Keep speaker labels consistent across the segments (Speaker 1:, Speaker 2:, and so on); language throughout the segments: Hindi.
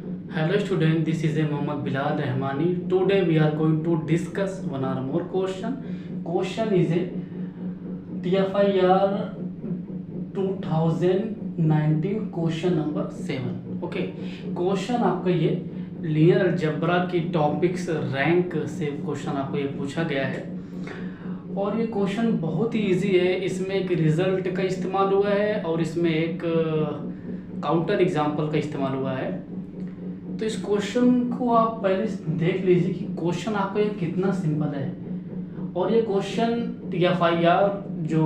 Speaker 1: Hello student, this is a Mohammad Bilal Rahmani. Today we are going to discuss one or more question. Question is a TFIR 2019 question number 7. Okay, question आपका ये लीनियर अलजेब्रा की टॉपिक्स रैंक से क्वेश्चन आपको ये पूछा गया है और ये क्वेश्चन बहुत ही इजी है. इसमें एक रिजल्ट का इस्तेमाल हुआ है और इसमें एक काउंटर एग्जाम्पल का इस्तेमाल हुआ है. तो इस क्वेश्चन को आप पहले देख लीजिए कि क्वेश्चन आपका ये कितना सिंपल है. और ये क्वेश्चन TFIR जो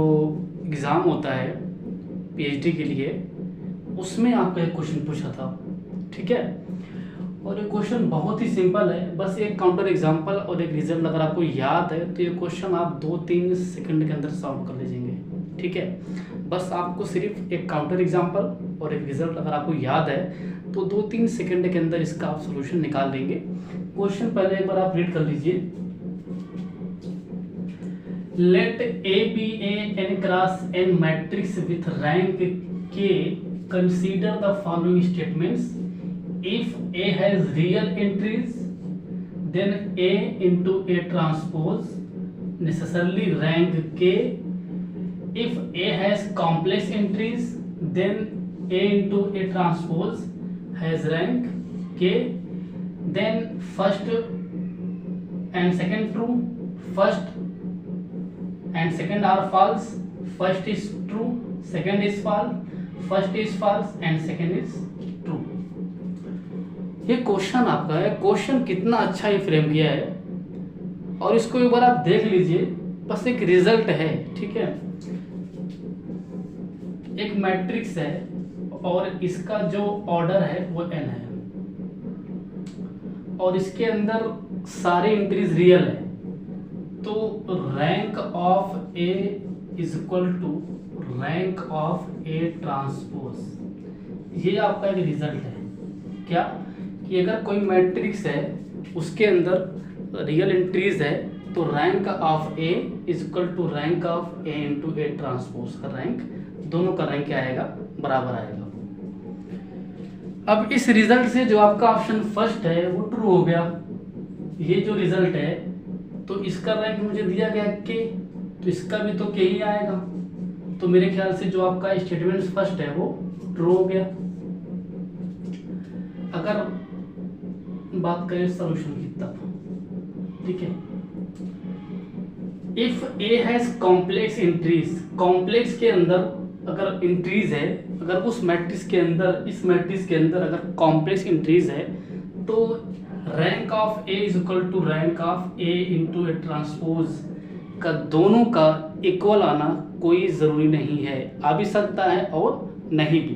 Speaker 1: एग्ज़ाम होता है PhD के लिए, उसमें आपका एक क्वेश्चन पूछा था. ठीक है, और ये क्वेश्चन बहुत ही सिंपल है. बस एक काउंटर एग्जाम्पल और एक रिजल्ट अगर आपको याद है तो ये क्वेश्चन आप 2-3 सेकंड के अंदर सॉल्व कर लीजिएंगे. ठीक है, बस आपको सिर्फ एक काउंटर एग्जाम्पल और एक रिजल्ट अगर आपको याद है तो 2-3 सेकंड के अंदर इसका आप सोल्यूशन निकाल देंगे. क्वेश्चन पहले एक बार आप रीड कर लीजिए. Let A be a n cross n matrix with rank K. Consider the following statements. If A has real entries, then A into A transpose necessarily rank K. If A has complex entries, then A into A transpose has rank K. Then first and second true, first and second are false, first is true, second is false, first is false and second is true. ये क्वेश्चन आपका है. क्वेश्चन कितना अच्छा ही फ्रेम किया है और इसको एक बार आप देख लीजिए. बस एक रिजल्ट है. ठीक है, एक मैट्रिक्स है और इसका जो ऑर्डर है वो n है और इसके अंदर सारे एंट्रीज रियल है. तो rank of A is equal to rank of A transpose. ये आपका एक रिजल्ट है. क्या कि अगर कोई मैट्रिक्स है उसके अंदर रियल एंट्रीज है तो rank of A is equal to rank of A into A transpose का रैंक, दोनों का रैंक क्या आएगा, बराबर आएगा. अब इस रिजल्ट से जो आपका ऑप्शन फर्स्ट है वो ट्रू हो गया. ये जो रिजल्ट है तो इसका रैंक मुझे दिया गया K, तो इसका भी तो K ही आएगा. तो मेरे ख्याल से जो आपका स्टेटमेंट फर्स्ट है वो ट्रू हो गया. अगर बात करें सॉल्यूशन की तब, ठीक है, if A has complex entries, complex के अंदर अगर एंट्रीज है, अगर उस मैट्रिक्स के अंदर, इस मैट्रिक्स के अंदर अगर कॉम्प्लेक्स एंट्रीज है तो rank of A is equal to rank of A into A transpose का दोनों का इक्वल आना कोई ज़रूरी नहीं है. आ भी सकता है और नहीं भी.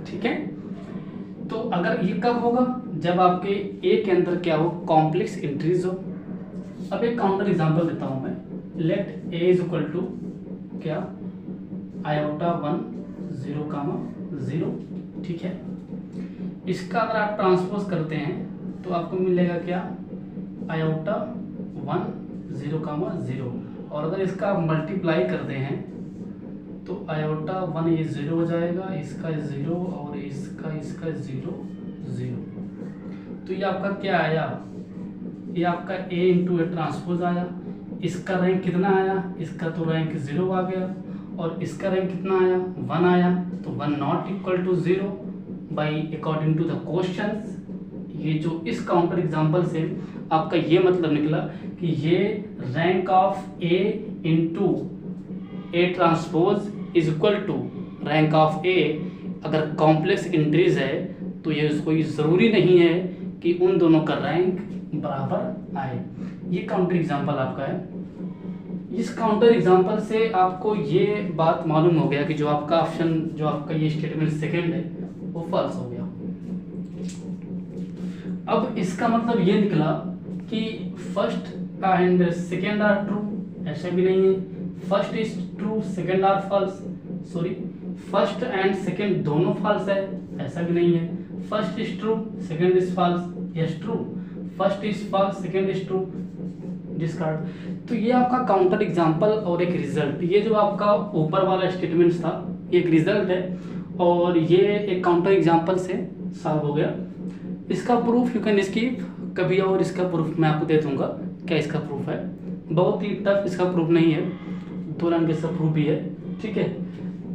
Speaker 1: ठीक है, तो अगर ये कब होगा, जब आपके A के अंदर क्या हो, कॉम्प्लेक्स एंट्रीज हो. अब एक काउंटर एग्जांपल देता हूं मैं. Let A is equal to क्या, आयोटा 1 0, 0. ठीक है, इसका अगर आप ट्रांसपोज करते हैं तो आपको मिलेगा क्या, आयोटा 1 0, 0. और अगर इसका आप मल्टीप्लाई करते हैं तो आयोटा 1 ये 0 हो जाएगा, इसका 0 और इसका 0, 0. तो ये आपका क्या आया, ये आपका A इंटू A ट्रांसपोज आया. इसका रैंक कितना आया, इसका तो रैंक 0 आ गया और इसका रैंक कितना आया, 1 आया. तो 1 not equal to 0 by according to the questions. ये जो इस काउंटर एग्जांपल से आपका ये मतलब निकला कि ये rank of A into A transpose is equal to rank of A. अगर कॉम्प्लेक्स एंट्रीज है तो ये कोई ज़रूरी नहीं है कि उन दोनों का रैंक बराबर आए. ये काउंटर एग्जांपल आपका है. इस काउंटर एग्जांपल से आपको ये बात मालूम हो गया कि जो आपका ऑप्शन, जो आपका ये स्टेटमेंट सेकंड है वो फॉल्स हो गया. अब इसका मतलब ये निकला कि first and second are true, ऐसा भी नहीं है. First is true, second are false, sorry, first and second दोनों फॉल्स है, ऐसा भी नहीं है. First is true, second is false, yes true. First is false, second is true, discard. तो ये आपका काउंटर एग्जांपल और एक रिजल्ट. ये जो आपका ऊपर वाला स्टेटमेंट था एक रिजल्ट है और ये एक काउंटर एग्जांपल से सॉल्व हो गया. इसका प्रूफ यू कैन स्किप कभी, और इसका प्रूफ मैं आपको दे दूंगा। क्या इसका प्रूफ है? बहुत ही टफ इसका प्रूफ नहीं है, 2 लाइन का इसका प्रूफ भी है, ठीक है।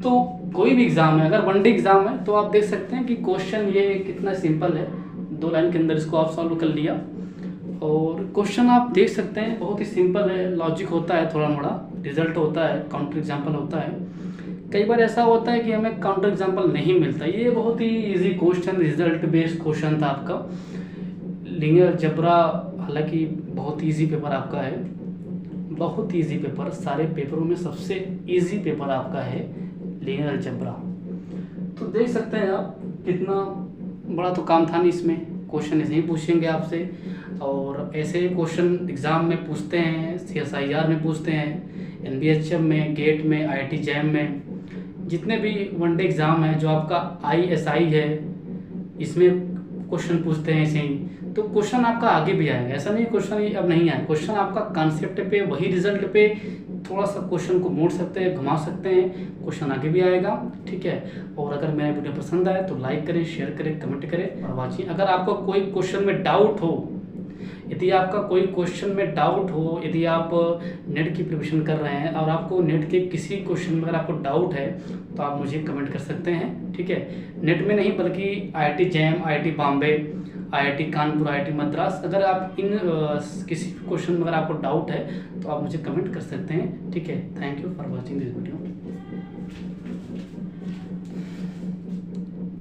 Speaker 1: तो कोई भी एग्ज़ाम है, अगर वनडे एग्ज़ाम है तो आप देख सकते हैं कि क्वेश्चन ये कितना सिंपल है, 2 लाइन के अंदर इसको आप सॉल्व कर लिया। और क्वेश्चन आप देख सकते हैं बहुत ही सिंपल है, लॉजिक होता है थोड़ा मोड़ा, रिजल्ट होता है, काउंटर एग्जाम्पल होता है। कई बार ऐसा होता है कि हमें काउंटर एग्जाम्पल नहीं मिलता। ये बहुत ही easy question, result based question था आपका। लीनियर अलजेब्रा हालांकि बहुत इजी पेपर आपका है, बहुत इजी पेपर, सारे पेपरों में सबसे इजी पेपर आपका है लीनियर अलजेब्रा। तो देख सकते हैं आप कितना बड़ा तो काम था नहीं इसमें, क्वेश्चन ऐसे ही पूछेंगे आपसे। और ऐसे क्वेश्चन एग्ज़ाम में पूछते हैं, CSIR में पूछते हैं, NBHM में, गेट में, IIT जैम में, जितने भी वनडे एग्ज़ाम है, जो आपका ISI है, इसमें क्वेश्चन पूछते हैं ऐसे ही। तो क्वेश्चन आपका आगे भी आएगा, ऐसा नहीं क्वेश्चन अब नहीं आए। क्वेश्चन आपका कॉन्सेप्ट पे, वही रिजल्ट पे थोड़ा सा क्वेश्चन को मोड़ सकते हैं, घुमा सकते हैं, क्वेश्चन आगे भी आएगा, ठीक है। और अगर मेरा वीडियो पसंद आए तो लाइक करें, शेयर करें, कमेंट करें और वाचिंग। अगर आपको कोई क्वेश्चन में डाउट हो, यदि आपका कोई क्वेश्चन में डाउट हो, यदि आप नेट की प्रिपरेशन कर रहे हैं और आपको नेट के किसी क्वेश्चन में अगर आपको डाउट है तो आप मुझे कमेंट कर सकते हैं, ठीक है। नेट में नहीं बल्कि IIT jam, IIT Bombay, IIT Kanpur, IIT Madras, अगर आप इन किसी क्वेश्चन में अगर आपको डाउट है तो आप मुझे कमेंट कर सकते हैं, ठीक है। Thank you for watching this video.